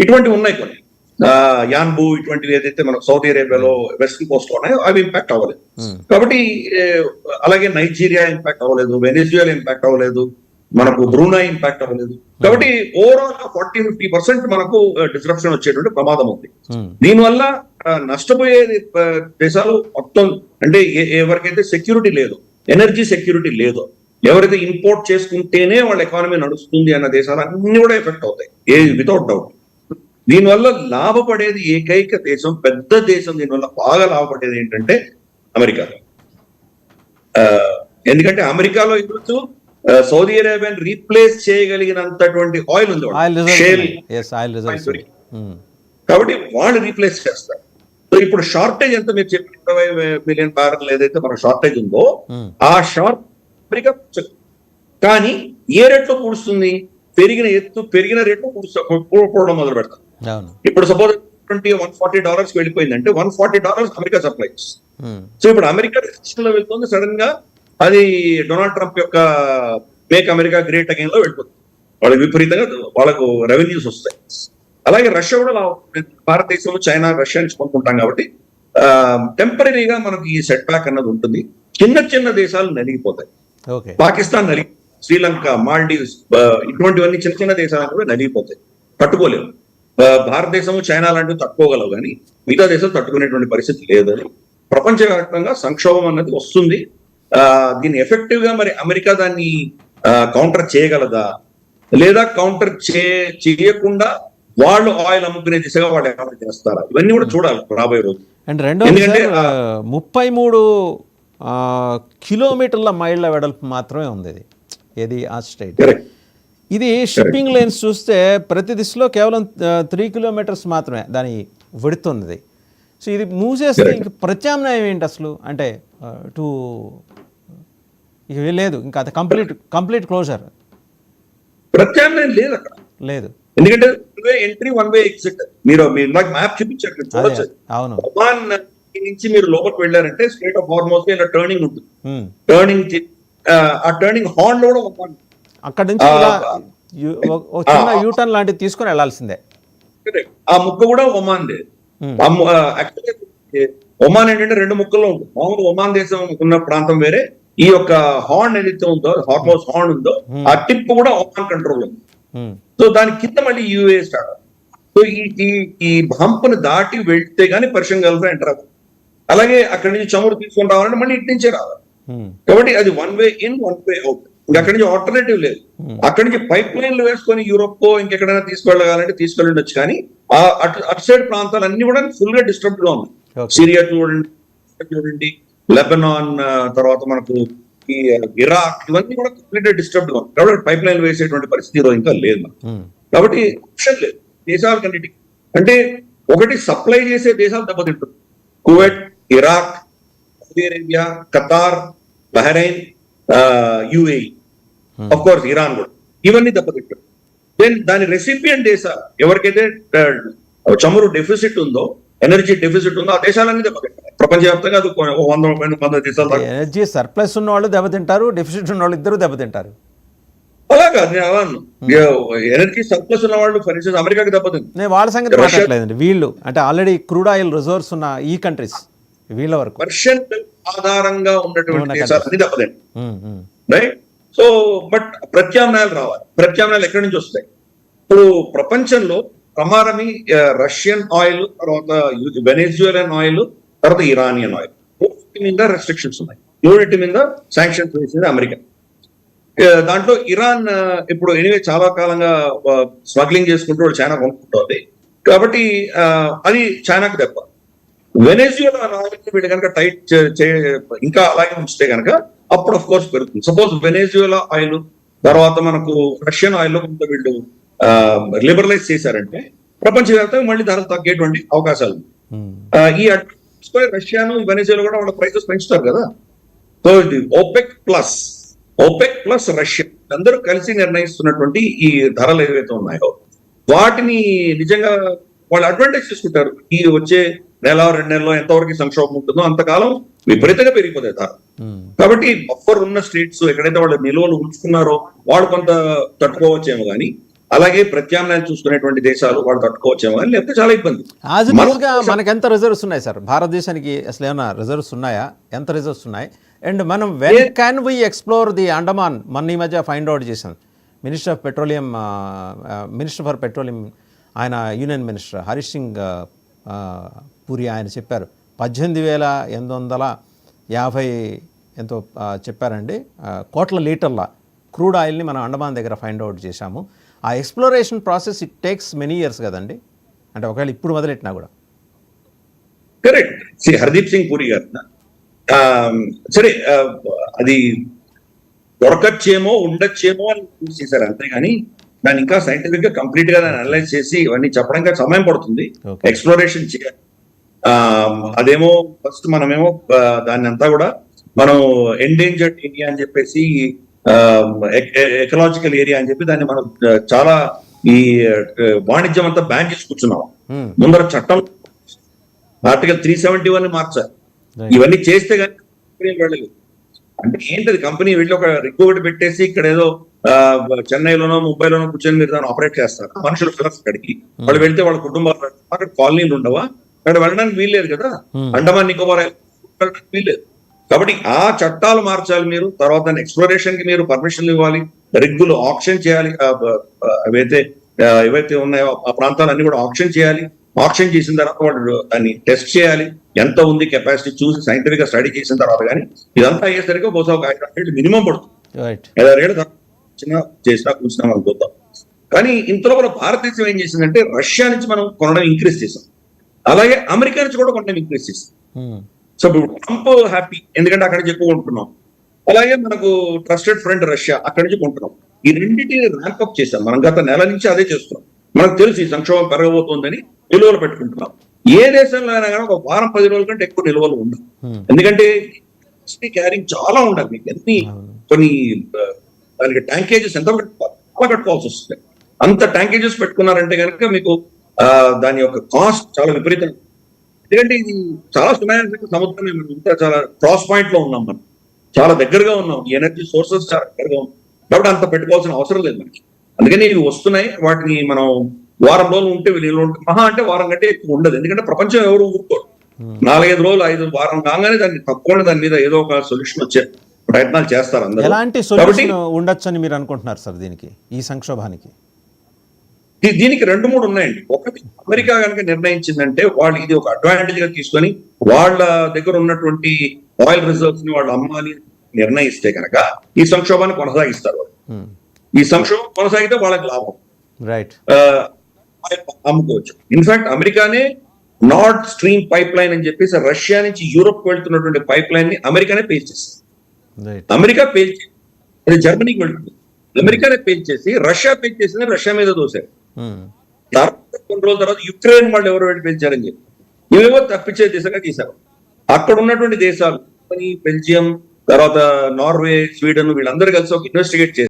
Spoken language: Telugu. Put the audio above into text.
ఇటువంటివి ఉన్నాయి కొన్ని. యాన్బు ఇటువంటివి ఏదైతే మనకు సౌదీ అరేబియాలో వెస్టర్న్ కోస్ట్ లో ఉన్నాయో అవి ఇంపాక్ట్ అవ్వలేదు. కాబట్టి అలాగే నైజీరియా ఇంపాక్ట్ అవ్వలేదు, వెనిజుయలా ఇంపాక్ట్ అవ్వలేదు, మనకు బ్రూనై ఇంపాక్ట్ అవ్వలేదు. కాబట్టి ఓవరాల్ 40-50% మనకు డిస్రప్షన్ వచ్చేటువంటి ప్రమాదం ఉంది. దీనివల్ల నష్టపోయేది దేశాలు మొత్తం అంటే ఎవరికైతే సెక్యూరిటీ లేదు, ఎనర్జీ సెక్యూరిటీ లేదు, ఎవరైతే ఇంపోర్ట్ చేసుకుంటేనే వాళ్ళ ఎకానమీ నడుస్తుంది అన్న దేశాలు అన్ని కూడా ఎఫెక్ట్ అవుతాయి, వితౌట్ డౌట్. దీనివల్ల లాభపడేది ఏకైక దేశం, పెద్ద దేశం దీనివల్ల బాగా లాభపడేది ఏంటంటే అమెరికా. ఎందుకంటే అమెరికాలో ఈరోజు సౌదీ అరేబియాని రీప్లేస్ చేయగలిగినంతటువంటి ఆయిల్ ఉంది, కాబట్టి వాళ్ళు రీప్లేస్ చేస్తారు. సో ఇప్పుడు షార్టేజ్ ఎంత మీరు చెప్పిన 20 మిలియన్ బ్యారెల్ ఏదైతే మన షార్టేజ్ ఉందో ఆ షార్ట్ అమెరికా కానీ ఏ రేట్లో పూడుస్తుంది? పెరిగిన ఎత్తు పెరిగిన రేట్లు కూడడం మొదలు పెడతాం. ఇప్పుడు సపోజ్ $140 వెళ్ళిపోయిందంటే $140 అమెరికా సప్లై. సో ఇప్పుడు అమెరికా రిసెషన్ లో వెళ్తుంది, సడన్ గా అది డొనాల్డ్ ట్రంప్ యొక్క మేక్ అమెరికా గ్రేట్ అగైన్ లో వెళ్ళిపోతుంది. వాళ్ళకి విపరీతంగా వాళ్ళకు రెవెన్యూస్ వస్తాయి. అలాగే రష్యా కూడా భారతదేశంలో చైనా రష్యా నుంచి కొనుక్కుంటాం కాబట్టి టెంపరీగా మనకు ఈ సెట్ బ్యాక్ అన్నది ఉంటుంది. చిన్న చిన్న దేశాలు నలిగిపోతాయి. పాకిస్తాన్ నలిగి, శ్రీలంక, మాల్డీవ్స్ ఇటువంటివన్నీ చిన్న చిన్న దేశాలు కూడా నలిగిపోతాయి, తట్టుకోలేవు. భారతదేశము చైనా లాంటివి తట్టుకోగలవు, కానీ మిగతా దేశాలు తట్టుకునేటువంటి పరిస్థితి లేదని ప్రపంచవ్యాప్తంగా సంక్షోభం అన్నది వస్తుంది. దీన్ని ఎఫెక్టివ్ గా మరి అమెరికా దాన్ని కౌంటర్ చేయగలదా, లేదా కౌంటర్ చేయకుండా వాళ్ళు ఆయిల్ అమ్ముకునే దిశగా వాళ్ళు ఏమైనా చేస్తారా, ఇవన్నీ కూడా చూడాలి రాబోయే రోజు. అండ్ ఎందుకంటే 33 కిలోమీటర్ల మైళ్ళ వెడల్పు మాత్రమే ఉంది ఇది, ఏది ఆ స్టేట్. ఇది షిప్పింగ్ లైన్స్ చూస్తే ప్రతి దిశలో కేవలం 3 కిలోమీటర్స్ మాత్రమే దాని విడుతుంది. సో ఇది మూసేస్తే ఇంక ప్రత్యామ్నాయం ఏంటి అసలు? అంటే ఇక లేదు, ఇంకా అది కంప్లీట్ క్లోజర్. ప్రత్యామ్నాయం లేదు అక్కడ, లేదు. ఎందుకంటే ఎంట్రీ, వన్ వే ఎగ్జిట్. మీరు నాకు మ్యాప్ చూపించారు చూడొచ్చు. అవును, ఒమాన్ నుంచి మీరు లోపలికి వెళ్ళారంటే స్ట్రేట్ ఆఫ్ హార్మోజ్ ఇలా టర్నింగ్ ఉంటుంది. టర్నింగ్ ఆ టర్నింగ్ హార్న్ లో కూడా ఒమాన్, అక్కడ నుంచి చిన్న యూటర్న్ లాంటివి తీసుకొని వెళ్లాల్సిందే. ఆ ముక్క కూడా ఒమాన్ దే. ఒమాన్ ఏంటంటే 2 ముక్కల్లో ఉంటుంది. మామూలు ఒమాన్ దేశం ఉన్న ప్రాంతం వేరే, ఈ యొక్క హార్న్ ఏదైతే ఉందో హార్మోజ్ హార్న్ ఉందో ఆ టిప్ కూడా ఒమాన్ కంట్రోల్ ఉంది. సో దాని కింద మళ్ళీ యూఏ స్టార్ట్. సో ఈ హంప్ ను దాటి వెళ్తే గానీ పర్షియన్ గల్ఫ్ ఎంటర్ అవ్వదు. అలాగే అక్కడి నుంచి చమురు తీసుకొని రావాలంటే మళ్ళీ ఇటు నుంచే రావాలి. కాబట్టి అది one way in, one way out. ఇంకా అక్కడి నుంచి ఆల్టర్నేటివ్ లేదు. అక్కడి నుంచి పైప్ లైన్లు వేసుకొని యూరోప్ ఇంకెక్కడైనా తీసుకెళ్ళగాలంటే తీసుకెళ్ళండొచ్చు, కానీ అటు సైడ్ ప్రాంతాలన్నీ కూడా ఫుల్ గా డిస్టర్బ్డ్ గా ఉన్నాయి. సిరియా చూడండి, లెబనాన్, తర్వాత మనకు ఈ ఇరాక్, ఇవన్నీ కూడా కంప్లీట్ గా డిస్టర్బ్డ్ గా ఉన్నాయి. కాబట్టి పైప్ లైన్ వేసేటువంటి పరిస్థితి ఈరోజు ఇంకా లేదు మనకు. కాబట్టి ఆప్షన్ లేదు దేశాలకన్నిటికీ. అంటే ఒకటి సప్లై చేసే దేశాలు దెబ్బతింటుంది. Kuwait, Iraq, Saudi Arabia, Qatar, Bahrain, UAE, of course Iran కూడా, ఇవన్నీ దెబ్బతింటారు. దెన్ దాని రెసిపియంట్ దేశాలు ఎవరికైతే చమురు డెఫిసిట్ ఉందో, ఎనర్జీ డెఫిసిట్ ఉందో ఆ దేశాలన్నీ దెబ్బతింటారు. ప్రపంచవ్యాప్తంగా అది 100 దేశాలు. ఎనర్జీ సర్ప్లస్ ఉన్న వాళ్ళు దెబ్బతింటారు, డెఫిసిట్ ఉన్న వాళ్ళు ఇద్దరు దెబ్బతింటారు. అలాగా నేను అలాను. ఎనర్జీ సర్ప్లస్ ఉన్న వాళ్ళు ఫర్ ఇన్స్టెన్స్ అమెరికాకి దెబ్బతింది. నేను వాళ్ళ సంగతి మాట్లాడలేదండి, వీళ్ళు అంటే ఆల్రెడీ క్రూడ్ ఆయిల్ రిజర్వ్స్ ఉన్న ఈ కంట్రీస్, వీళ్ళ వరకు పర్షియన్ ఆధారంగా ఉన్నటువంటి దేశాలు అన్ని దెబ్బతింటాయి. రైట్. సో బట్ ప్రత్యామ్నాయాలు రావాలి. ప్రత్యామ్నాయాలు ఎక్కడి నుంచి వస్తాయి? ఇప్పుడు ప్రపంచంలో ప్రమాణమి రష్యన్ ఆయిల్, తర్వాత వెనెజుయలన్ ఆయిల్, తర్వాత ఇరానియన్ ఆయిల్, మూడింటి మీద రెస్ట్రిక్షన్స్ ఉన్నాయి. మూడింటి మీద శాంక్షన్స్ వేసింది అమెరికా. దాంట్లో ఇరాన్ ఇప్పుడు ఎనివే చాలా కాలంగా స్మగ్లింగ్ చేసుకుంటూ వాళ్ళు చైనా కొనుక్కుంటుంది, కాబట్టి అది చైనాకు దెబ్బ. వెనెజుయలా ఆయిల్ వీళ్ళు కనుక టైట్ ఇంకా అలాగే ఉంచితే కనుక అప్పుడు ఆఫ్ కోర్స్ పెరుగుతుంది. సపోజ్ వెనెజుయలా ఆయిల్ తర్వాత మనకు రష్యన్ ఆయిల్ కొంత వీళ్ళు లిబరలైజ్ చేశారంటే ప్రపంచవ్యాప్తంగా మళ్ళీ ధరలు తగ్గేటువంటి అవకాశాలు. ఈ రష్యాను వెనెజుయలా కూడా వాళ్ళ ప్రైసెస్ పెంచుతారు కదా. సో ఇది ఓపెక్ ప్లస్ రష్యా అందరూ కలిసి నిర్ణయిస్తున్నటువంటి ఈ ధరలు ఏవైతే ఉన్నాయో వాటిని నిజంగా వాళ్ళు అడ్వాంటేజ్ తీసుకుంటారు. ఈ వచ్చే నెల 2 నెలల్లో ఎంతవరకు సంక్షోభం ఉంటుందో అంతకాలం విపరీతంగా పెరిగిపోతాయి ధర. కాబట్టి బఫర్ ఉన్న స్టేట్స్ ఎక్కడైతే వాళ్ళు నిల్వలు ఉంచుకున్నారో వాళ్ళు కొంత తట్టుకోవచ్చేమో, కానీ అలాగే ప్రత్యామ్నాయాలు చూసుకునేటువంటి దేశాలు వాళ్ళు తట్టుకోవచ్చేమో అని, లేకపోతే చాలా ఇబ్బంది. యాజ్ ఇట్ ఈస్గా మనకి ఎంత రిజర్వ్స్ ఉన్నాయి సార్ భారతదేశానికి? అసలు ఏమైనా రిజర్వ్స్ ఉన్నాయా? ఎంత రిజర్వ్స్ ఉన్నాయి? అండ్ మనం when can we explore the Andaman? మన ఈ మధ్య ఫైండ్ అవుట్ చేశాం. మినిస్టర్ ఫర్ పెట్రోలియం ఆయన యూనియన్ మినిస్టర్ హరీష్ సింగ్ పూరి ఆయన చెప్పారు 18,850 ఎంతో చెప్పారండి కోట్ల లీటర్ల క్రూడ్ ఆయిల్ని మనం అండమాన్ దగ్గర ఫైండ్ అవుట్ చేశాము. ఆ exploration process it takes many years కదండి, అంటే ఒకవేళ ఇప్పుడు మొదలెట్టినా కూడా. కరెక్ట్. హర్దీప్ సింగ్ పూరి గారు సరే అది దొరకచ్చేమో ఉండొచ్చేమో అని చేశారు, అంతేగాని దాన్ని ఇంకా సైంటిఫిక్ గా కంప్లీట్ గా దాన్ని అనలైజ్ చేసి ఇవన్నీ చెప్పడానికి సమయం పడుతుంది. ఎక్స్ప్లోరేషన్ చేయాలి. అదేమో ఫస్ట్ మనమేమో దాన్ని అంతా కూడా మనం ఎండేంజర్డ్ ఏరియా అని చెప్పేసి ఎకలాజికల్ ఏరియా అని చెప్పి దాన్ని మనం చాలా ఈ వాణిజ్యం అంతా బ్యాన్ చేసి కూర్చున్నాం. ముందర చట్టం ఆర్టికల్ 371 మార్చాలి. ఇవన్నీ చేస్తే కానీ వెళ్ళలేదు. అంటే ఏంటది, కంపెనీ వెళ్ళి ఒక రిగ్ ఒకటి పెట్టేసి ఇక్కడ ఏదో చెన్నైలోనో ముంబైలోనో కూర్చొని మీరు దాన్ని ఆపరేట్ చేస్తారు. మనుషులు ఫిలర్స్ అక్కడికి వాళ్ళు వెళ్తే వాళ్ళ కుటుంబాలు అక్కడ కాలనీలు ఉండవా? అక్కడ వెళ్ళడానికి వీల్లేదు కదా. అండమాన్ నికోబార్ వెళ్ళడానికి వీల్లేదు. కాబట్టి ఆ చట్టాలు మార్చాలి మీరు. తర్వాత దాన్ని ఎక్స్ప్లోరేషన్ కి మీరు పర్మిషన్లు ఇవ్వాలి, రిగ్గులు ఆప్షన్ చేయాలి. ఏవైతే ఉన్నాయో ఆ ప్రాంతాలన్నీ కూడా ఆప్షన్ చేయాలి. ఆప్షన్ చేసిన తర్వాత వాళ్ళు దాన్ని టెస్ట్ చేయాలి, ఎంత ఉంది కెపాసిటీ చూసి సైంటిఫిక్ గా స్టడీ చేసిన తర్వాత. కానీ ఇదంతా అయ్యేసరికి బహుశా ఒక 5 ఏళ్ళు మినిమం పడుతుంది. 5 ఏళ్ళు చిన్న చేసినా కూర్చున్నాం అనుకుందాం. కానీ ఇంతలో కూడా భారతదేశం ఏం చేసిందంటే రష్యా నుంచి మనం కొనడం ఇంక్రీజ్ చేసాం, అలాగే అమెరికా నుంచి కూడా కొనడం ఇంక్రీజ్ చేసాం. సో ఇప్పుడు ట్రంప్ హ్యాపీ, ఎందుకంటే అక్కడ నుంచి ఎక్కువ కొంటున్నాం. అలాగే మనకు ట్రస్టెడ్ ఫ్రెండ్ రష్యా, అక్కడి నుంచి కొంటున్నాం. ఈ రెండింటిని ర్యాంకప్ చేసాం మనం. గత నెల నుంచి అదే చేస్తున్నాం. మనకు తెలుసు ఈ సంక్షోభం పెరగబోతోందని నిల్వలు పెట్టుకుంటున్నాం. ఏ దేశంలో అయినా కానీ ఒక వారం 10 రోజుల కంటే ఎక్కువ నిల్వలు ఉండవు. ఎందుకంటే క్యారింగ్ చాలా ఉండాలి. మీకు కొన్ని దానికి ట్యాంకేజెస్ ఎంత చాలా కట్టుకోవాల్సి వస్తుంది. అంత ట్యాంకేజెస్ పెట్టుకున్నారంటే కనుక మీకు దాని యొక్క కాస్ట్ చాలా విపరీతం. ఎందుకంటే ఇది చాలా సునాయాసంగా సముద్రం, ఇంత చాలా క్రాస్ పాయింట్ లో ఉన్నాం, మనం చాలా దగ్గరగా ఉన్నాం, ఈ ఎనర్జీ సోర్సెస్ చాలా దగ్గరగా ఉన్నాం. కాబట్టి అంత పెట్టుకోవాల్సిన అవసరం లేదు మనకి. అందుకని ఇవి వస్తున్నాయి, వాటిని మనం వారం రోజులు ఉంటే వీళ్ళు మహా అంటే వారం కంటే ఎక్కువ ఉండదు. ఎందుకంటే ప్రపంచం ఎవరు ఊరుకోరు. 4-5 రోజులు 5 వారం కాగానే దాన్ని తప్పకుండా దాని మీద ఏదో ఒక సొల్యూషన్ వచ్చే ప్రయత్నాలు చేస్తారు అందరూ. ఎలాంటి సొల్యూషన్ ఉండొచ్చు అని మీరు అనుకుంటున్నారు సార్ దీనికి, ఈ సంక్షోభానికి? దీనికి 2-3 ఉన్నాయండి. ఒకటి, అమెరికా కనుక నిర్ణయించిందంటే వాళ్ళు ఇది ఒక అడ్వాంటేజ్ గా తీసుకొని వాళ్ళ దగ్గర ఉన్నటువంటి ఆయిల్ రిజర్వ్స్ ని వాళ్ళు అమ్మాలి నిర్ణయిస్తే కనుక ఈ సంక్షోభాన్ని కొనసాగిస్తారు. ఈ సంక్షోభం కొనసాగితే వాళ్ళకి లాభం, రైట్, అమ్ముకోవచ్చు. ఇన్ఫాక్ట్ అమెరికానే నార్డ్ స్ట్రీమ్ పైప్ లైన్ అని చెప్పేసి రష్యా నుంచి యూరోప్ వెళ్తున్నటువంటి పైప్ లైన్ ని అమెరికానే పేల్చేస్తుంది. అమెరికా పేల్చి అది జర్మనీకి వెళ్తుంది. అమెరికానే పేల్చేసి రష్యా పేల్చేసింది, రష్యా మీద దోశారు. తర్వాత కొన్ని రోజుల తర్వాత యుక్రెయిన్ వాళ్ళు ఎవరు పేల్చారని చెప్పి ఇవేవో తప్పించే దిశగా తీశారు. అక్కడ ఉన్నటువంటి దేశాలు బెల్జియం, తర్వాత నార్వే, స్వీడన్ వీళ్ళందరూ కలిసి ఒక ఇన్వెస్టిగేట్ చేశారు.